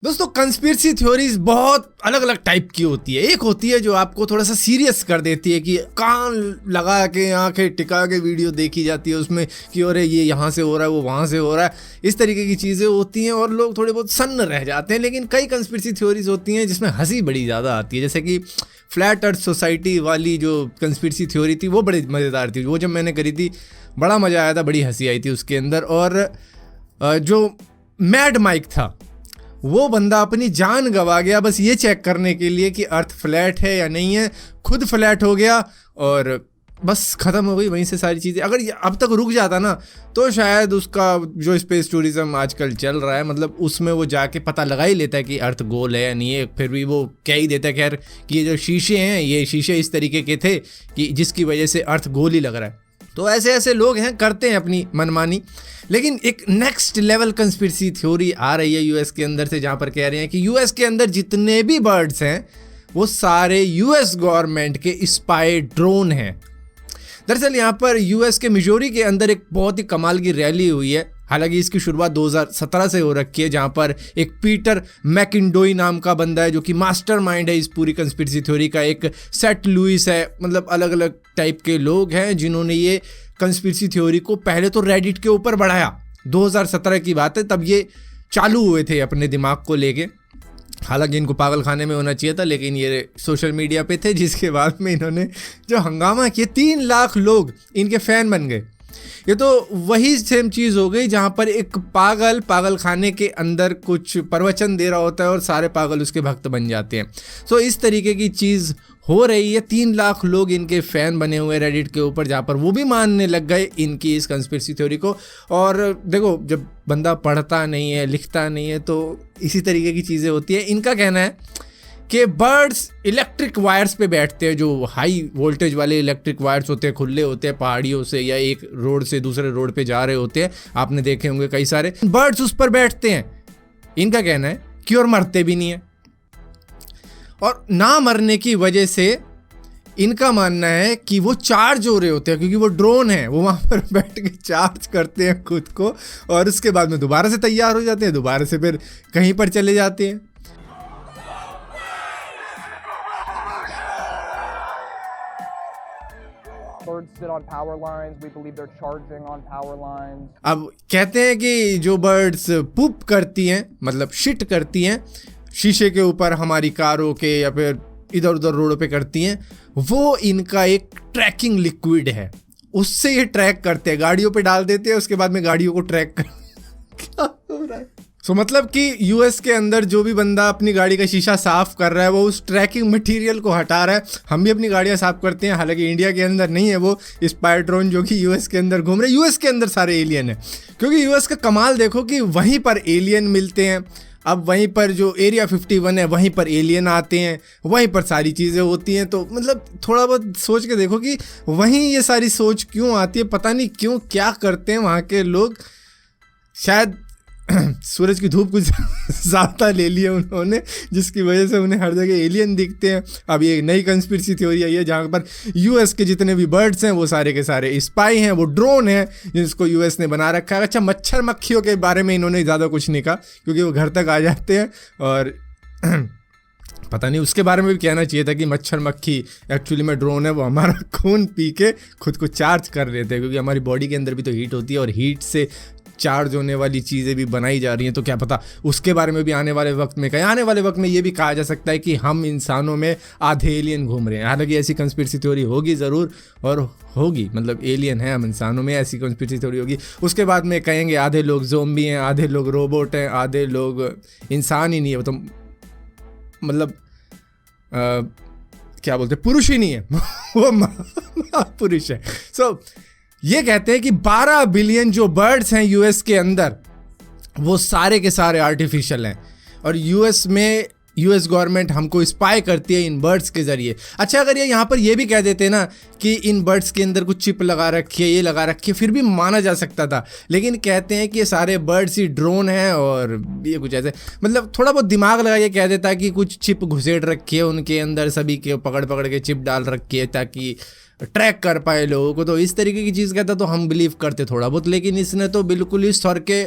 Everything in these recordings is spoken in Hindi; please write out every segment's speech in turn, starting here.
दोस्तों कंस्पिरेसी थ्योरीज बहुत अलग अलग टाइप की होती है। एक होती है जो आपको थोड़ा सा सीरियस कर देती है कि कान लगा के आंखें टिका के वीडियो देखी जाती है उसमें कि अरे ये यहाँ से हो रहा है वो वहाँ से हो रहा है, इस तरीके की चीज़ें होती हैं और लोग थोड़े बहुत सन्न रह जाते हैं। लेकिन कई कंस्पिरेसी थ्योरीज होती हैं जिसमें हंसी बड़ी ज़्यादा आती है, जैसे कि फ्लैट अर्थ सोसाइटी वाली जो कंस्पिरेसी थ्योरी थी वो बड़ी मज़ेदार थी। वो जब मैंने करी थी बड़ा मज़ा आया था, बड़ी हंसी आई थी उसके अंदर। और जो मैड माइक था वो बंदा अपनी जान गंवा गया बस ये चेक करने के लिए कि अर्थ फ्लैट है या नहीं है, खुद फ्लैट हो गया और बस ख़त्म हो गई वहीं से सारी चीज़ें। अगर ये अब तक रुक जाता ना तो शायद उसका जो स्पेस टूरिज़्म आजकल चल रहा है, मतलब उसमें वो जाके पता लगा ही लेता है कि अर्थ गोल है या नहीं है। फिर भी वो कह ही देता है खैर कि ये जो शीशे हैं ये शीशे इस तरीके के थे कि जिसकी वजह से अर्थ गोल ही लग रहा है। तो ऐसे ऐसे लोग हैं, करते हैं अपनी मनमानी। लेकिन एक नेक्स्ट लेवल कंस्पिरेसी थ्योरी आ रही है यूएस के अंदर से, जहाँ पर कह रहे हैं कि यूएस के अंदर जितने भी बर्ड्स हैं वो सारे यूएस गवर्नमेंट के स्पाई ड्रोन हैं। दरअसल यहाँ पर यूएस के मिजोरी के अंदर एक बहुत ही कमाल की रैली हुई है। हालांकि इसकी शुरुआत 2017 से हो रखी है, जहाँ पर एक पीटर मैकिंडोई नाम का बंदा है जो कि मास्टरमाइंड है इस पूरी कंस्पिरेसी थ्योरी का। एक सेट लुइस है, मतलब अलग अलग टाइप के लोग हैं जिन्होंने ये कंस्पिरेसी थ्योरी को पहले तो रेडिट के ऊपर बढ़ाया। 2017 की बात है, तब ये चालू हुए थे अपने दिमाग को लेके। हालांकि इनको पागल खाने में होना चाहिए था, लेकिन ये सोशल मीडिया पे थे, जिसके बाद में इन्होंने जो हंगामा किया 3 लाख लोग इनके फ़ैन बन गए। ये तो वही सेम चीज़ हो गई जहाँ पर एक पागल खाने के अंदर कुछ प्रवचन दे रहा होता है और सारे पागल उसके भक्त बन जाते हैं। सो इस तरीके की चीज़ हो रही है। 3 लाख लोग इनके फ़ैन बने हुए रेडिट के ऊपर, जहाँ पर वो भी मानने लग गए इनकी इस कंस्पिरेसी थ्योरी को। और देखो, जब बंदा पढ़ता नहीं है लिखता नहीं है तो इसी तरीके की चीज़ें होती है। इनका कहना है कि बर्ड्स इलेक्ट्रिक वायर्स पे बैठते हैं, जो हाई वोल्टेज वाले इलेक्ट्रिक वायर्स होते हैं, खुले होते हैं पहाड़ियों से या एक रोड से दूसरे रोड पे जा रहे होते हैं, आपने देखे होंगे कई सारे बर्ड्स उस पर बैठते हैं। इनका कहना है कि और मरते भी नहीं है, और ना मरने की वजह से इनका मानना है कि वो चार्ज हो रहे होते हैं, क्योंकि वो ड्रोन है, वो वहाँ पर बैठ के चार्ज करते हैं खुद को और उसके बाद में दोबारा से तैयार हो जाते हैं, दोबारा से फिर कहीं पर चले जाते हैं। अब कहते हैं कि जो बर्ड्स पुप करती हैं, मतलब शिट करती हैं, शीशे के ऊपर हमारी कारों के या फिर इधर उधर रोडों पे करती हैं, वो इनका एक ट्रैकिंग लिक्विड है, उससे ये ट्रैक करते हैं, गाड़ियों पे डाल देते हैं, उसके बाद में गाड़ियों को ट्रैक कर क्या हो रहा है। सो मतलब कि यूएस के अंदर जो भी बंदा अपनी गाड़ी का शीशा साफ कर रहा है वो उस ट्रैकिंग मटेरियल को हटा रहा है। हम भी अपनी गाड़ियां साफ करते हैं, हालांकि इंडिया के अंदर नहीं है वो स्पाई ड्रोन जो कि यूएस के अंदर घूम रहे हैं। यूएस के अंदर सारे एलियन है, क्योंकि यूएस का कमाल देखो कि वहीं पर एलियन मिलते हैं। अब वहीं पर जो एरिया 51 है वहीं पर एलियन आते हैं, वहीं पर सारी चीज़ें होती हैं। तो मतलब थोड़ा बहुत सोच के देखो कि वहीं ये सारी सोच क्यों आती है, पता नहीं क्यों, क्या करते हैं वहाँ के लोग। शायद सूरज की धूप कुछ ज़्यादा ले ली है उन्होंने, जिसकी वजह से उन्हें हर जगह एलियन दिखते हैं। अब ये नई कंस्पिरेसी थ्योरी आई है जहाँ पर यूएस के जितने भी बर्ड्स हैं वो सारे के सारे स्पाई हैं, वो ड्रोन हैं जिसको यूएस ने बना रखा है। अच्छा, मच्छर मक्खियों के बारे में इन्होंने ज़्यादा कुछ नहीं कहा, क्योंकि वो घर तक आ जाते हैं और पता नहीं, उसके बारे में भी कहना चाहिए था कि मच्छर मक्खी एक्चुअली में ड्रोन है, वो हमारा खून पी के खुद को चार्ज कर लेते हैं, क्योंकि हमारी बॉडी के अंदर भी तो हीट होती है और हीट से चार्ज होने वाली चीज़ें भी बनाई जा रही हैं। तो क्या पता उसके बारे में भी आने वाले वक्त में कहीं, आने वाले वक्त में ये भी कहा जा सकता है कि हम इंसानों में आधे एलियन घूम रहे हैं। हालांकि ऐसी कंस्पिरेसी थ्योरी होगी ज़रूर, और होगी, मतलब एलियन है हम इंसानों में, ऐसी कंस्पिरेसी थ्योरी होगी। उसके बाद में कहेंगे आधे लोग ज़ोंबी हैं, आधे लोग रोबोट हैं, आधे लोग इंसान ही नहीं है, तो मतलब क्या बोलते, पुरुष ही नहीं है वो पुरुष है। सो ये कहते हैं कि 12 बिलियन जो बर्ड्स हैं यूएस के अंदर वो सारे के सारे आर्टिफिशियल हैं, और यूएस गवर्नमेंट हमको स्पाई करती है इन बर्ड्स के ज़रिए। अच्छा, अगर ये यहाँ पर ये भी कह देते ना कि इन बर्ड्स के अंदर कुछ चिप लगा रखी है, ये लगा रखी है, फिर भी माना जा सकता था। लेकिन कहते हैं कि ये सारे बर्ड्स ही ड्रोन हैं, और ये कुछ ऐसे, मतलब थोड़ा बहुत दिमाग लगा ये कह देता है कि कुछ चिप घुसेड़ रखी है उनके अंदर, सभी के पकड़ पकड़ के चिप डाल रखी है ताकि ट्रैक कर पाए लोगों को। तो इस तरीके की चीज़ कहता तो हम बिलीव करते थोड़ा बहुत, लेकिन इसने तो बिल्कुल ही सर के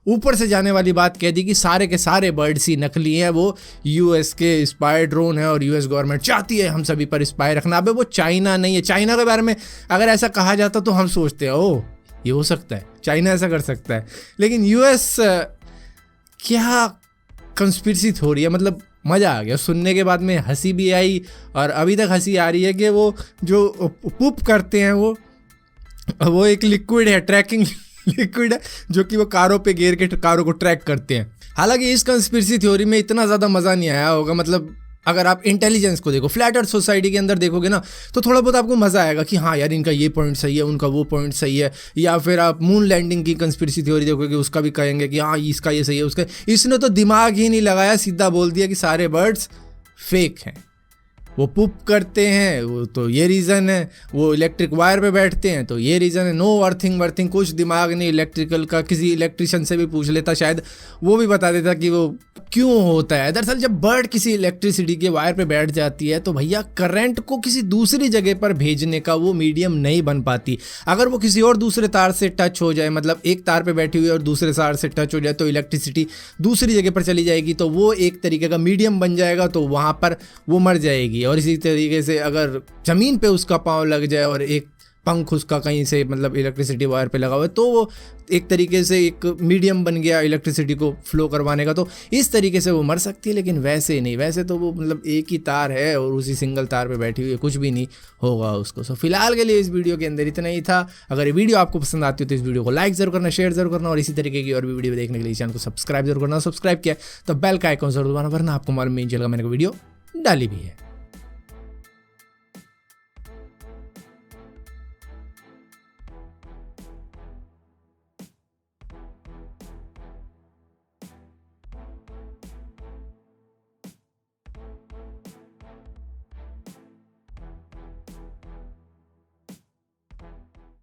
ऊपर से जाने वाली बात कह दी कि सारे के सारे बर्ड्स ही नकली हैं, वो यूएस के स्पाई ड्रोन है और यूएस गवर्नमेंट चाहती है हम सभी पर स्पाई रखना। अबे वो चाइना नहीं है। चाइना के बारे में अगर ऐसा कहा जाता तो हम सोचते हैं ओह ये हो सकता है, चाइना ऐसा कर सकता है, लेकिन यूएस क्या कंस्पिरेसी थ्योरी है। मतलब मज़ा आ गया सुनने के बाद में, हंसी भी आई और अभी तक हंसी आ रही है कि वो जो पुप करते हैं वो एक लिक्विड है, ट्रैकिंग लिक्विड है, जो कि वो कारों पे गिर के कारों को ट्रैक करते हैं। हालांकि इस कंस्पिरेसी थ्योरी में इतना ज़्यादा मज़ा नहीं आया होगा। मतलब अगर आप इंटेलिजेंस को देखो, फ्लैट अर्थ सोसाइटी के अंदर देखोगे ना, तो थोड़ा बहुत आपको मज़ा आएगा कि हाँ यार इनका ये पॉइंट सही है, उनका वो पॉइंट सही है। या फिर आप मून लैंडिंग की कंस्पिरेसी थ्योरी देखोगे, उसका भी कहेंगे कि हाँ इसका ये सही है, उसका। इसने तो दिमाग ही नहीं लगाया, सीधा बोल दिया कि सारे बर्ड्स फेक हैं, वो पुप करते हैं, वो तो ये रीज़न है, वो इलेक्ट्रिक वायर पे बैठते हैं तो ये रीज़न है। नो अर्थिंग वर्थिंग, कुछ दिमाग नहीं इलेक्ट्रिकल का। किसी इलेक्ट्रिशियन से भी पूछ लेता शायद वो भी बता देता कि वो क्यों होता है। दरअसल जब बर्ड किसी इलेक्ट्रिसिटी के वायर पे बैठ जाती है तो भैया करंट को किसी दूसरी जगह पर भेजने का वो मीडियम नहीं बन पाती। अगर वो किसी और दूसरे तार से टच हो जाए, मतलब एक तार पे बैठी हुई है और दूसरे तार से टच हो जाए तो इलेक्ट्रिसिटी दूसरी जगह पर चली जाएगी, तो वो एक तरीके का मीडियम बन जाएगा, तो वहाँ पर वो मर जाएगी। और इसी तरीके से अगर ज़मीन पे उसका पाँव लग जाए और एक पंख उसका कहीं से मतलब इलेक्ट्रिसिटी वायर पे लगा हुआ है, तो वो एक तरीके से एक मीडियम बन गया इलेक्ट्रिसिटी को फ्लो करवाने का, तो इस तरीके से वो मर सकती है। लेकिन वैसे नहीं, वैसे तो वो मतलब एक ही तार है और उसी सिंगल तार पे बैठी हुई है, कुछ भी नहीं होगा उसको। सो फिलहाल के लिए इस वीडियो के अंदर इतना ही था। अगर ये वीडियो आपको पसंद आती हो तो इस वीडियो को लाइक जरूर करना, शेयर जरूर करना और इसी तरीके की और भी वीडियो देखने के लिए चैनल को सब्सक्राइब जरूर करना। सब्सक्राइब किया तो बेल का आइकॉन जरूर दबाना, वरना आपको मालूम नहीं चलेगा मैंने कोई वीडियो डाली भी है।